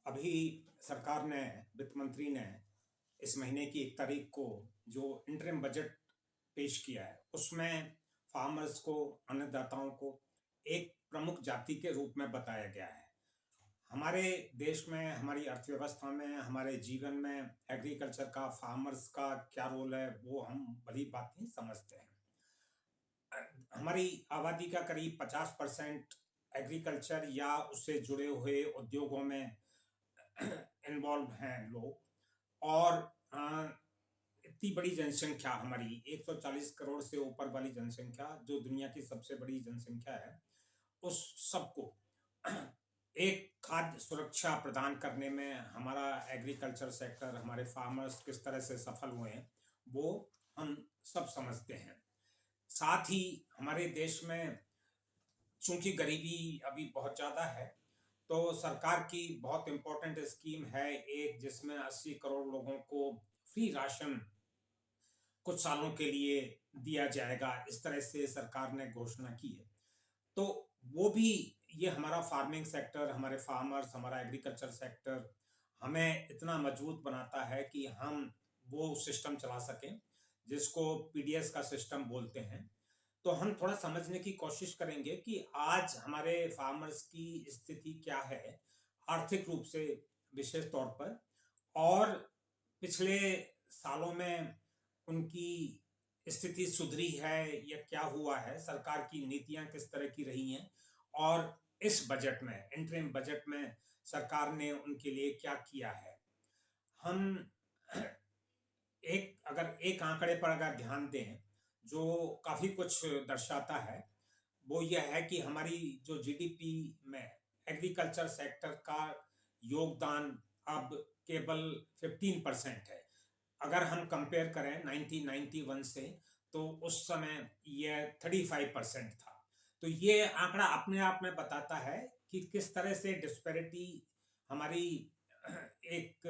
अभी सरकार ने, वित्त मंत्री ने इस महीने की 1 तारीख को जो इंटरिम बजट पेश किया है उसमें फार्मर्स को, अन्नदाताओं को एक प्रमुख जाति के रूप में बताया गया है। हमारे देश में, हमारी अर्थव्यवस्था में, हमारे जीवन में एग्रीकल्चर का, फार्मर्स का क्या रोल है वो हम भली बात नहीं समझते हैं। हमारी आबादी का करीब 50% एग्रीकल्चर या उससे जुड़े हुए उद्योगों में इन्वॉल्व हैं लोग। और इतनी बड़ी जनसंख्या, हमारी 140 करोड़ से ऊपर वाली जनसंख्या जो दुनिया की सबसे बड़ी जनसंख्या है, उस सबको एक खाद्य सुरक्षा प्रदान करने में हमारा एग्रीकल्चर सेक्टर, हमारे फार्मर्स किस तरह से सफल हुए हैं वो हम सब समझते हैं। साथ ही हमारे देश में चूंकि गरीबी अभी बहुत ज़्यादा है, तो सरकार की बहुत इम्पोर्टेंट स्कीम है एक, जिसमें 80 करोड़ लोगों को फ्री राशन कुछ सालों के लिए दिया जाएगा। इस तरह से सरकार ने घोषणा की है। तो वो भी, ये हमारा फार्मिंग सेक्टर, हमारे फार्मर्स, हमारा एग्रीकल्चर सेक्टर हमें इतना मजबूत बनाता है कि हम वो सिस्टम चला सकें जिसको पीडीएस का सिस्टम बोलते हैं। तो हम थोड़ा समझने की कोशिश करेंगे कि आज हमारे फार्मर्स की स्थिति क्या है आर्थिक रूप से, विशेष तौर पर, और पिछले सालों में उनकी स्थिति सुधरी है या क्या हुआ है, सरकार की नीतियां किस तरह की रही हैं, और इस बजट में, इंटरिम बजट में सरकार ने उनके लिए क्या किया है। हम अगर एक आंकड़े पर अगर ध्यान दें जो काफी कुछ दर्शाता है, वो यह है कि हमारी जो जीडीपी में एग्रीकल्चर सेक्टर का योगदान अब केवल 15% है। अगर हम कंपेयर करें 1991 से, तो उस समय यह 35% था। तो ये आंकड़ा अपने आप में बताता है कि किस तरह से डिस्पैरिटी हमारी एक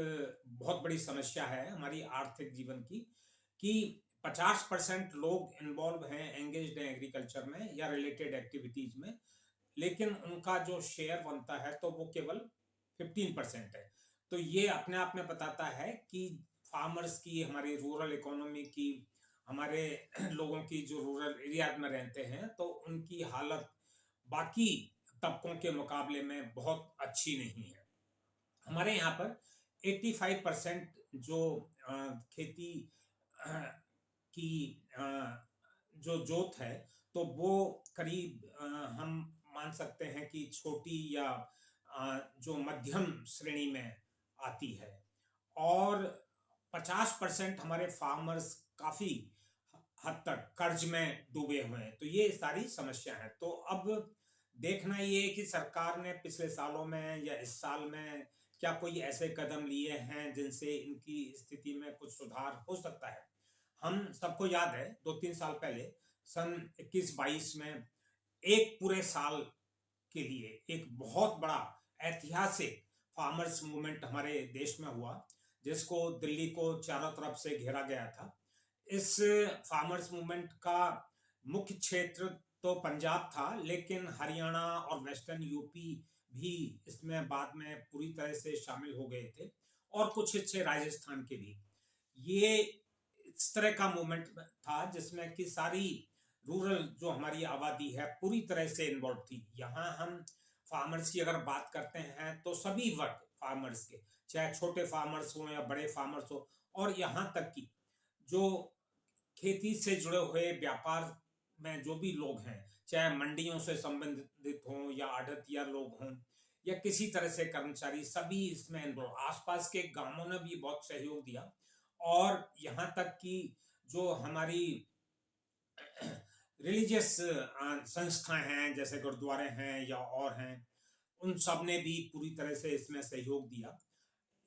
बहुत बड़ी समस्या है हमारी आर्थिक जीवन की, कि 50% लोग इन्वॉल्व हैं, एंगेज्ड हैं एग्रीकल्चर में या रिलेटेड एक्टिविटीज में, लेकिन उनका जो शेयर बनता है तो वो केवल 15% है। तो ये अपने आप में बताता है कि फार्मर्स की, हमारी रूरल इकोनॉमी की, हमारे लोगों की जो रूरल एरिया में रहते हैं, तो उनकी हालत बाकी तबकों के मुकाबले में बहुत अच्छी नहीं है। हमारे यहाँ पर 85% जो खेती की जो जोत है, तो वो करीब हम मान सकते हैं कि छोटी या जो मध्यम श्रेणी में आती है। और 50% हमारे फार्मर्स काफी हद तक कर्ज में डूबे हुए हैं। तो ये सारी समस्या है। तो अब देखना ये है कि सरकार ने पिछले सालों में या इस साल में क्या कोई ऐसे कदम लिए हैं जिनसे इनकी स्थिति में कुछ सुधार हो सकता है। हम सबको याद है 2-3 साल पहले, सन 21-22 में, एक पूरे साल के लिए एक बहुत बड़ा ऐतिहासिक फार्मर्स मूवमेंट हमारे देश में हुआ, जिसको दिल्ली को चारों तरफ से घेरा गया था। इस फार्मर्स मूवमेंट का मुख्य क्षेत्र तो पंजाब था, लेकिन हरियाणा और वेस्टर्न यूपी भी इसमें बाद में पूरी तरह से शामिल हो गए थे, और कुछ हिस्से राजस्थान के भी। ये इस तरह का मूवमेंट था जिसमें कि सारी रूरल जो हमारी आबादी है पूरी तरह से इन्वॉल्व थी। यहाँ हम फार्मर्स की अगर बात करते हैं तो सभी वर्ग फार्मर्स के, चाहे छोटे फार्मर्स हो या बड़े फार्मर्स हो, और यहाँ तक कि जो खेती से जुड़े हुए व्यापार में जो भी लोग हैं, चाहे मंडियों से संबंधित हों या आढ़तिया लोग हों या किसी तरह से कर्मचारी, सभी इसमें इन्वॉल्व। आसपास के गांवों ने भी बहुत सहयोग दिया, और यहाँ तक कि जो हमारी रिलीजियस संस्थाएं हैं, जैसे गुरुद्वारे हैं या और हैं, उन सब ने भी पूरी तरह से इसमें सहयोग दिया।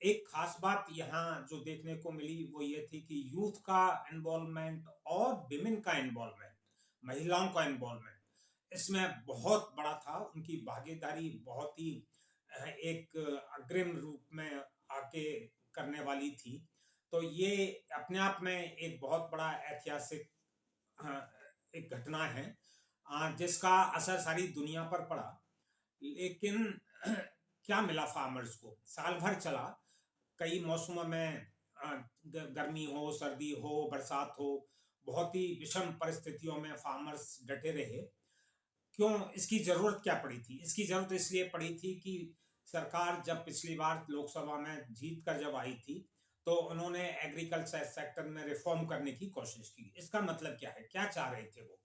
एक खास बात यहाँ जो देखने को मिली वो ये थी कि यूथ का इन्वॉल्वमेंट और विमेन का इन्वॉल्वमेंट, महिलाओं का इन्वॉल्वमेंट इसमें बहुत बड़ा था। उनकी भागीदारी बहुत ही एक अग्रिम रूप में आके करने वाली थी। तो ये अपने आप में एक बहुत बड़ा ऐतिहासिक एक घटना है जिसका असर सारी दुनिया पर पड़ा। लेकिन क्या मिला फार्मर्स को? साल भर चला, कई मौसमों में गर्मी हो, सर्दी हो, बरसात हो, बहुत ही विषम परिस्थितियों में फार्मर्स डटे रहे। क्यों? इसकी जरूरत क्या पड़ी थी? इसकी जरूरत इसलिए पड़ी थी कि सरकार जब पिछली बार लोकसभा में जीत कर जब आई थी, तो उन्होंने एग्रीकल्चर सेक्टर में रिफॉर्म करने की कोशिश की। इसका मतलब क्या है? क्या चाह रहे थे वो?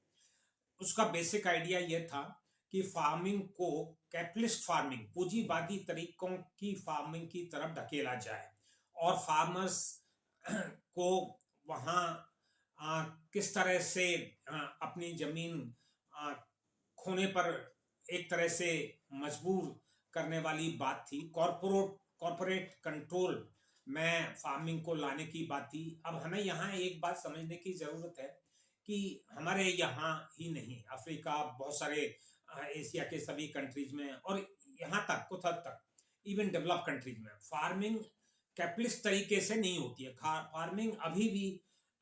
उसका बेसिक आइडिया यह था कि फार्मिंग को, कैपिटलिस्ट फार्मिंग, पूंजीवादी तरीकों की फार्मिंग की तरफ ढकेला जाए और फार्मर्स को वहां किस तरह से अपनी जमीन खोने पर एक तरह से मजबूर करने वाली बात थी। कॉरपोरेट कंट्रोल में फार्मिंग को लाने की बात थी। अब हमें यहाँ एक बात समझने की जरूरत है कि हमारे यहाँ ही नहीं, अफ्रीका, बहुत सारे एशिया के सभी कंट्रीज में, और यहाँ तक कुछ हद तक इवन डेवलप कंट्रीज में फार्मिंग कैपिटलिस्ट तरीके से नहीं होती है। फार्मिंग अभी भी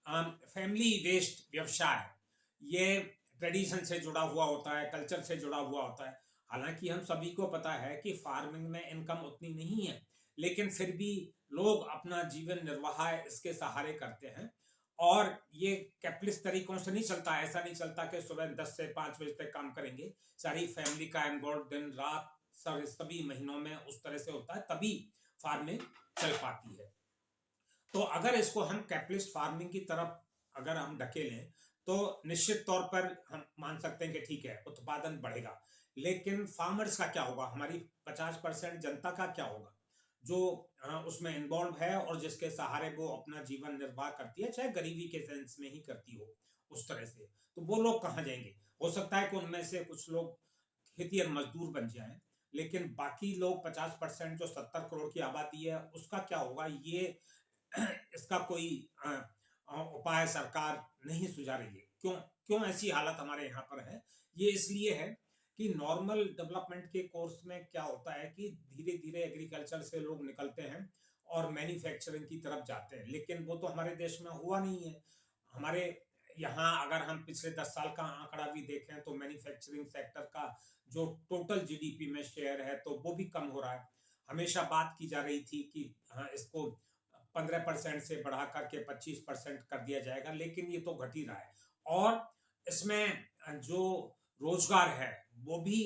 फैमिली बेस्ड व्यवसाय है। ये ट्रेडिशन से जुड़ा हुआ होता है, कल्चर से जुड़ा हुआ होता है। हालांकि हम सभी को पता है कि फार्मिंग में इनकम उतनी नहीं है, लेकिन फिर भी लोग अपना जीवन निर्वाह इसके सहारे करते हैं। और ये कैपिटलिस्ट तरीकों से नहीं चलता। ऐसा नहीं चलता कि सुबह 10 से 5 बजे तक काम करेंगे। सारी फैमिली का इन्वॉल्व दिन रात सभी महीनों में उस तरह से होता है, तभी फार्मिंग चल पाती है। तो अगर इसको हम कैपिटलिस्ट फार्मिंग की तरफ अगर हम ढकेलें तो निश्चित तौर पर हम मान सकते हैं कि ठीक है, उत्पादन बढ़ेगा। लेकिन फार्मर्स का क्या होगा? हमारी 50% जनता का क्या होगा जो उसमें इन्वॉल्व है और जिसके सहारे वो अपना जीवन निर्वाह करती है, चाहे गरीबी के सेंस में ही करती हो उस तरह से। तो वो लोग कहाँ जाएंगे? हो सकता है कि उनमें से कुछ लोग खेती मजदूर बन जाएं, लेकिन बाकी लोग 50% जो 70 करोड़ की आबादी है उसका क्या होगा? ये इसका कोई उपाय सरकार नहीं सुझा रही है। क्यों क्यों ऐसी हालत हमारे यहाँ पर है? ये इसलिए है कि नॉर्मल डेवलपमेंट के कोर्स में क्या होता है कि धीरे धीरे एग्रीकल्चर से लोग निकलते हैं और मैन्युफैक्चरिंग की तरफ जाते हैं, लेकिन वो तो हमारे देश में हुआ नहीं है। हमारे यहाँ अगर हम पिछले 10 साल का आंकड़ा भी देखें तो मैन्युफैक्चरिंग सेक्टर का जो टोटल जीडीपी में शेयर है तो वो भी कम हो रहा है। हमेशा बात की जा रही थी कि हाँ, इसको 15% से बढ़ा करके 25% कर दिया जाएगा, लेकिन ये तो घट ही रहा है। और इसमें जो रोजगार है वो भी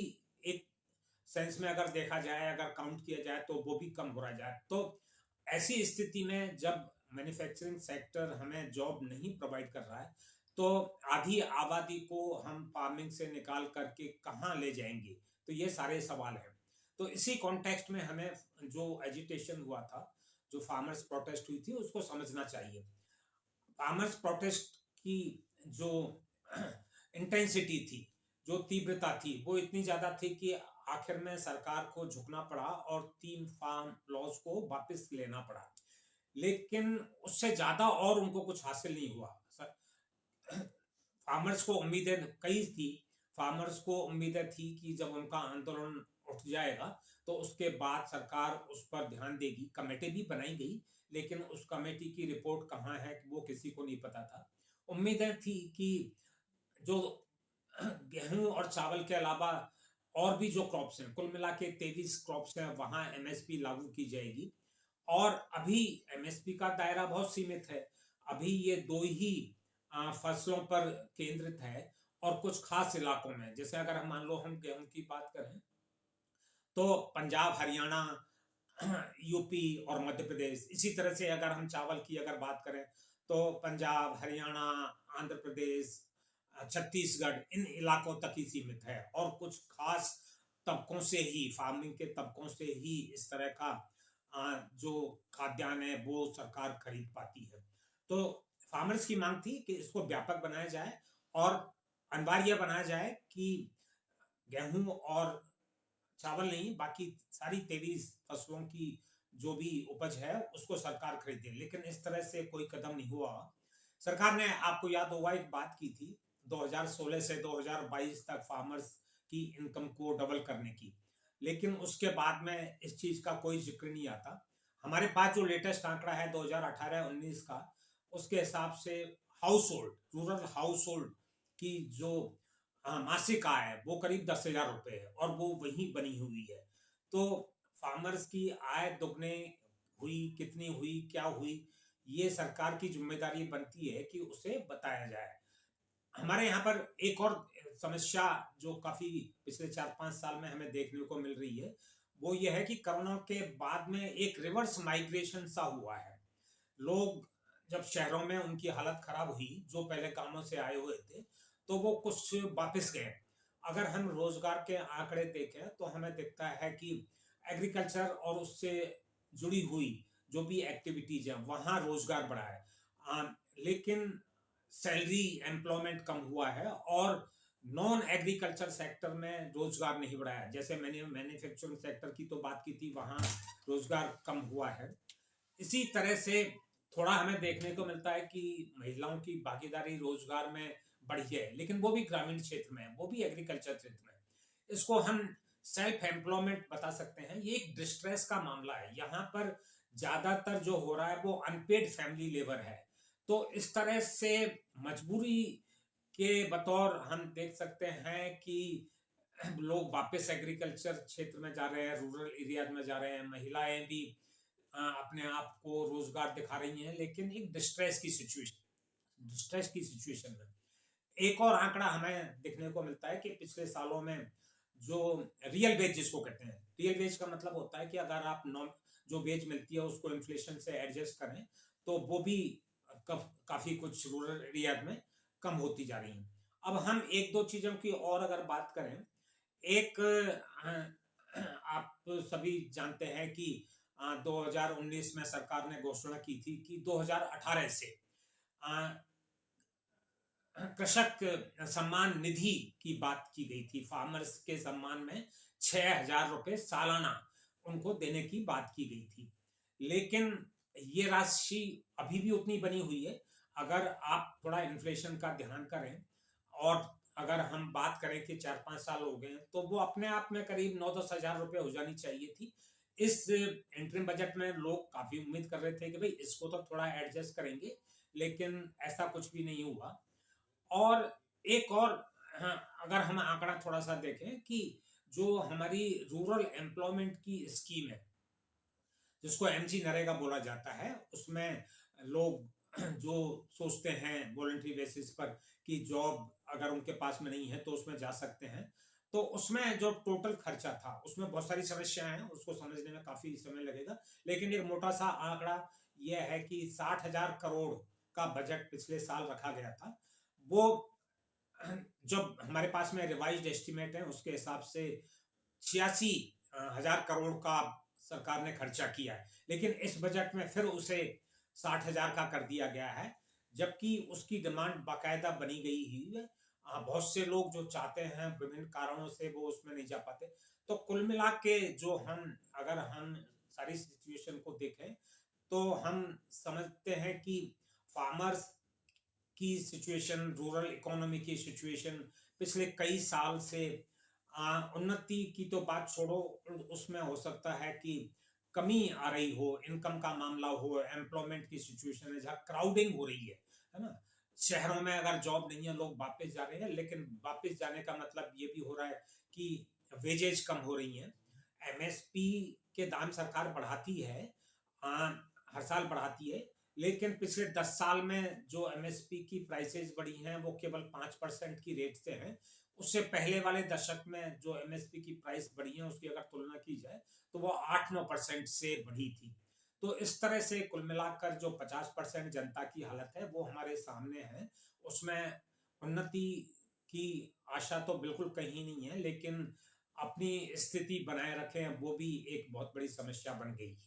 एक सेंस में अगर देखा जाए, अगर काउंट किया जाए, तो वो भी कम हो रहा जाए। तो ऐसी स्थिति में जब मैन्युफैक्चरिंग सेक्टर हमें जॉब नहीं प्रोवाइड कर रहा है, तो आधी आबादी को हम फार्मिंग से निकाल करके कहाँ ले जाएंगे? तो ये सारे सवाल हैं। तो इसी कॉन्टेक्स्ट में हमें जो एजिटेशन हुआ था, जो फार्मर्स प्रोटेस्ट हुई थी, उसको समझना चाहिए। फार्मर्स प्रोटेस्ट की जो इंटेंसिटी थी, जो तीव्रता थी, वो इतनी ज्यादा थी कि आखिर में सरकार को झुकना पड़ा और 3 फार्म लॉज को वापस लेना पड़ा। लेकिन उससे ज्यादा और उनको कुछ हासिल नहीं हुआ। फार्मर्स को उम्मीदें कई थी। फार्मर्स को उम्मीदें थी कि जब उनका आंदोलन उठ जाएगा तो उसके बाद सरकार उस पर ध्यान देगी। कमेटी भी बनाई गई, लेकिन उस कमेटी की रिपोर्ट कहाँ है वो किसी को नहीं पता था। उम्मीदें थी कि जो गेहूं और चावल के अलावा और भी जो क्रॉप्स हैं, कुल मिला के 23 क्रॉप्स हैं, वहां एमएसपी लागू की जाएगी। और अभी एमएसपी का दायरा बहुत सीमित है। अभी ये 2 ही फसलों पर केंद्रित है और कुछ खास इलाकों में, जैसे अगर हम मान लो हम गेहूं की बात करें तो पंजाब, हरियाणा, यूपी और मध्य प्रदेश। इसी तरह से अगर हम चावल की अगर बात करें तो पंजाब, हरियाणा, आंध्र प्रदेश, छत्तीसगढ़, इन इलाकों तक ही सीमित है। और कुछ खास तबकों से ही, फार्मिंग के तबकों से ही इस तरह का जो खाद्यान्न है वो सरकार खरीद पाती है। तो फार्मर्स की मांग थी कि इसको व्यापक बनाया जाए और अनिवार्य बनाया जाए कि गेहूं और चावल नहीं, बाकी सारी 23 फसलों की जो भी उपज है उसको सरकार खरीदे। लेकिन इस तरह से कोई कदम नहीं हुआ। सरकार ने, आपको याद होगा, एक बात की थी 2016 से 2022 तक फार्मर्स की इनकम को डबल करने की, लेकिन उसके बाद में इस चीज का कोई जिक्र नहीं आता। हमारे पास जो लेटेस्ट आंकड़ा है 2018-19 का, उसके हिसाब से house hold, rural house hold की जो मासिक आय है वो करीब 10,000 रुपए है और वो वही बनी हुई है। तो फार्मर्स की आय दुगने हुई, कितनी हुई, क्या हुई, ये सरकार की जिम्मेदारी बनती है कि उसे बताया जाए। हमारे यहाँ पर एक और समस्या जो काफी पिछले 4-5 साल में हमें देखने को मिल रही है, वो ये है कि कोरोना के बाद में एक रिवर्स माइग्रेशन सा हुआ है। लोग जब शहरों में उनकी हालत खराब हुई, जो पहले गांवों से आए हुए थे, तो वो कुछ वापस गए। अगर हम रोजगार के आंकड़े देखें तो हमें दिखता है कि एग्रीकल्चर और उससे जुड़ी हुई जो भी एक्टिविटीज है वहां रोजगार बढ़ा है। लेकिन सैलरी एम्प्लॉयमेंट कम हुआ है और नॉन एग्रीकल्चर सेक्टर में रोजगार नहीं बढ़ा है। जैसे मैंने मैन्युफैक्चरिंग सेक्टर की तो बात की थी, वहां रोजगार कम हुआ है। इसी तरह से थोड़ा हमें देखने को मिलता है कि महिलाओं की भागीदारी रोजगार में बढ़ी है, लेकिन वो भी ग्रामीण क्षेत्र में, वो भी एग्रीकल्चर क्षेत्र में। इसको हम सेल्फ एम्प्लॉयमेंट बता सकते हैं। ये एक डिस्ट्रेस का मामला है। यहाँ पर ज्यादातर जो हो रहा है वो अनपेड फैमिली लेबर है। तो इस तरह से मजबूरी के बतौर हम देख सकते हैं कि लोग वापस एग्रीकल्चर क्षेत्र में जा रहे हैं, रूरल एरियाज में जा रहे हैं। महिलाएं भी अपने आप को रोजगार दिखा रही हैं, लेकिन एक डिस्ट्रेस की सिचुएशन में। एक और आंकड़ा हमें देखने को मिलता है कि पिछले सालों में जो रियल वेज जिसको कहते हैं, रियल वेज का मतलब होता है कि अगर आप जो वेज मिलती है उसको इन्फ्लेशन से एडजस्ट करें तो वो भी काफी कुछ रूरल एरिया में कम होती जा रही है। अब हम एक दो चीजों की और अगर बात करें, एक आप सभी जानते हैं कि 2019 में सरकार ने घोषणा की थी कि 2018 से कृषक सम्मान निधि की बात की गई थी। फार्मर्स के सम्मान में 6,000 रुपए सालाना उनको देने की बात की गई थी, लेकिन ये राशि अभी भी उतनी बनी हुई है। अगर आप थोड़ा इन्फ्लेशन का ध्यान करें और अगर हम बात करें कि 4-5 साल हो गए तो वो अपने आप में करीब 9-10 हजार रुपए हो जानी चाहिए थी। इस इंटरिम बजट में लोग काफी उम्मीद कर रहे थे कि भाई इसको तो थोड़ा एडजस्ट करेंगे, लेकिन ऐसा कुछ भी नहीं हुआ। और एक और अगर हम आंकड़ा थोड़ा सा देखें कि जो हमारी रूरल एम्प्लॉयमेंट की स्कीम है, जिसको एमजी नरेगा बोला जाता है, उसमें लोग जो सोचते हैं वॉलंटरी बेसिस पर कि जॉब अगर उनके पास में नहीं है तो उसमें जा सकते हैं, तो उसमें जो टोटल खर्चा था उसमें बहुत सारी समस्याएं हैं, उसको समझने में काफी समय लगेगा। लेकिन एक मोटा सा आंकड़ा यह है कि 60,000 करोड़ का बजट पिछले साल रखा गया था। वो जब हमारे पास में रिवाइज्ड एस्टिमेट है उसके हिसाब से 86,000 करोड़ का सरकार ने खर्चा किया है, लेकिन इस बजट में फिर उसे 60,000 का कर दिया गया है, जबकि उसकी डिमांड बाकायदा बनी गई ही है। बहुत से लोग जो चाहते हैं विभिन्न कारणों से वो उसमें नहीं जा पाते। तो कुल मिला के जो अगर हम सारी सिचुएशन को देखें तो हम समझते हैं कि फार्मर्स की सिचुएशन, रूरल इकोनॉमी की सिचुएशन पिछले कई साल से उन्नति की तो बात छोड़ो, उसमें हो सकता है कि कमी आ रही हो, इनकम का मामला हो, एम्प्लॉयमेंट की सिचुएशन है जहाँ क्राउडिंग हो रही है ना। शहरों में अगर जॉब नहीं है लोग वापस जा रहे हैं, लेकिन वापस जाने का मतलब ये भी हो रहा है कि वेजेज कम हो रही हैं। एमएसपी के दाम सरकार बढ़ाती है, हर साल बढ़ाती है, लेकिन पिछले 10 साल में जो एमएसपी की प्राइसेस बढ़ी हैं वो केवल 5% की रेट से हैं। उससे पहले वाले दशक में जो एमएसपी की प्राइस बढ़ी है उसकी अगर तुलना की जाए तो वो 8-9% से बढ़ी थी। तो इस तरह से कुल मिलाकर जो 50% जनता की हालत है वो हमारे सामने है। उसमें उन्नति की आशा तो बिल्कुल कहीं नहीं है, लेकिन अपनी स्थिति बनाए रखें वो भी एक बहुत बड़ी समस्या बन गई है।